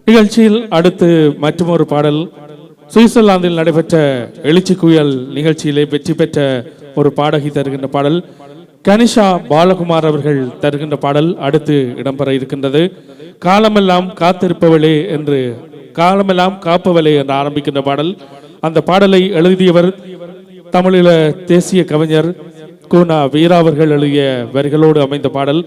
நிகழ்ச்சியில் அடுத்து மற்றொரு பாடல் சுவிட்சர்லாந்தில் நடைபெற்ற எழுச்சி குயல் நிகழ்ச்சியிலே வெற்றி பெற்ற ஒரு பாடகி தருகின்ற பாடல் கனிஷா பாலகுமார் அவர்கள் தருகின்ற பாடல் அடுத்து இடம்பெற இருக்கின்றது. காலமெல்லாம் காத்திருப்பவளே என்று காலமெல்லாம் காப்பவளே என்று ஆரம்பிக்கின்ற பாடல். அந்த பாடலை எழுதியவர் தமிழீழ தேசிய கவிஞர் கூனா வீரா அவர்கள் எழுதிய வரிகளோடு அமைந்த பாடல்.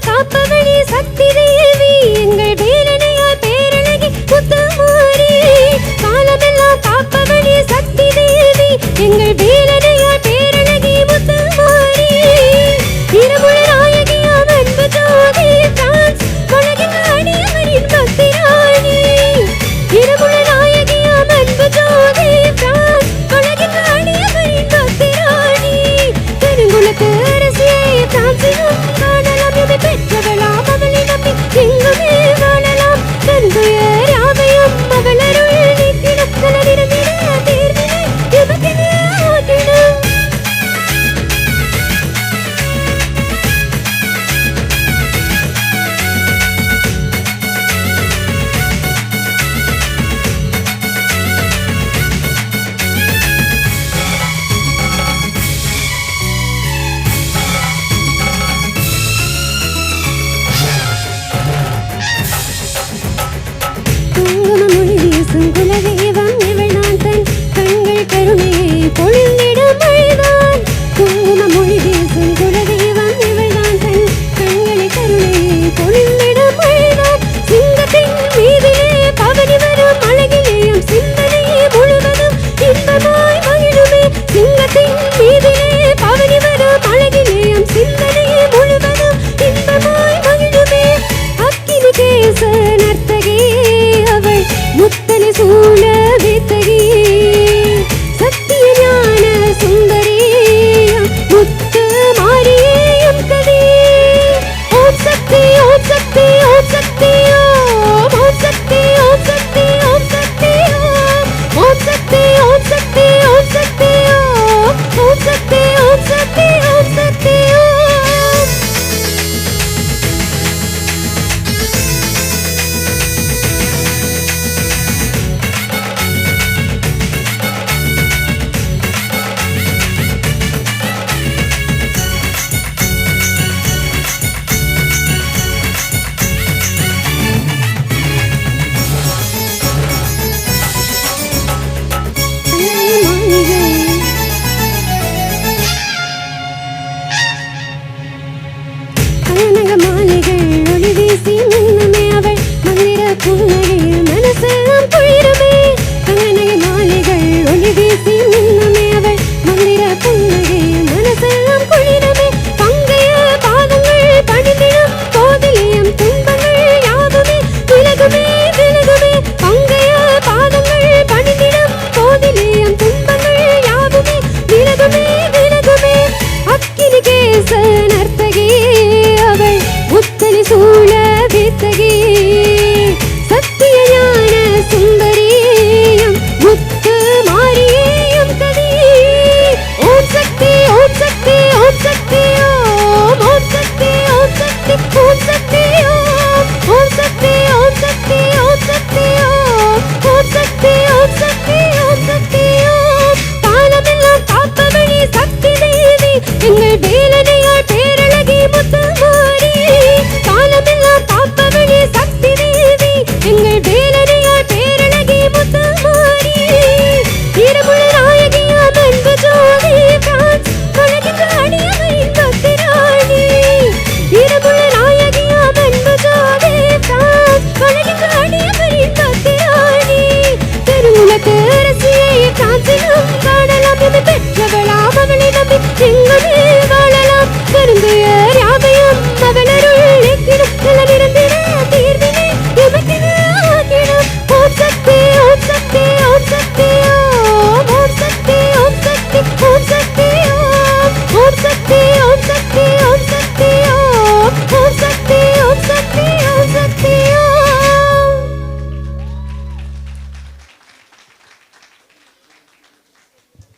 காப்பவழி சக்தி தேவி எங்கள் வீரனையால் பேரழகி முத்துமாரி. காலமெல்லாம் காப்பவழி சக்தி தேவி எங்கள் வீரனையால் பேரழகி முத்துமாரி. இருமுழ நாயகியாம் அன்பு ஜோதி பிரான்ஸ் உலகின் அடியவரின் பக்திராணி. இருமுழ நாயகியாம் அன்பு ஜோதி பிரான்ஸ் உலகின் அடியவரின் பக்திராணி. பெருங்குளத்து அரசியை பிரான்சிலும் பெற்றவளாம் அவளை நம்பி எங்குமே வாழலாம். தன்துயர் யாவையும் அவள் அருள் நீக்கிடும். நலனிடமிட தீர்வினை எமக்கென ஆற்றிடும். குலதெய்வம் இவள் நான் தன் கண்கள் கருணையை பொழிந்திடும் அழுதான். குங்கும மொழி வீசும் குலதெய்வம் இவள் நான் தன் கண்களை கருணையை பொழிந்திடும் அழுதான். சிங்கத்தின் மீதிலே பவனி வரும் அழகிலேயும் சிந்தனையே முழுவதும் இன்பமாய் மகிழுமே. சிங்கத்தின் மீதிலே பவனி வரும் அழகிலேயும் சிந்தனையே முழுவதும் இன்பமாய் மகிழுமே. அக்கினி கேச நர்த்தகி அவள் முத்தனை சூழ வித்தகி. சத்திய ஞான சுந்தரி முத்து மாரியம் கதி. ஓம் சக்தி ஓம் சக்தி ஓம் சக்தி ஓம் சக்தி ஓம் சக்தி ஓம் சக்தி ஓம் சக்தி ஓம் சக்தி ஓம் சக்தி ஓம் சக்தி ஓம் சக்தி ஓம் சக்தி மாலைகள் ஒளி வீசி முன்னமே அவள் மந்திர புன்னகையில் மனசெல்லாம் குளிருமே. கங்கனக மாலைகள் ஒளி வீசி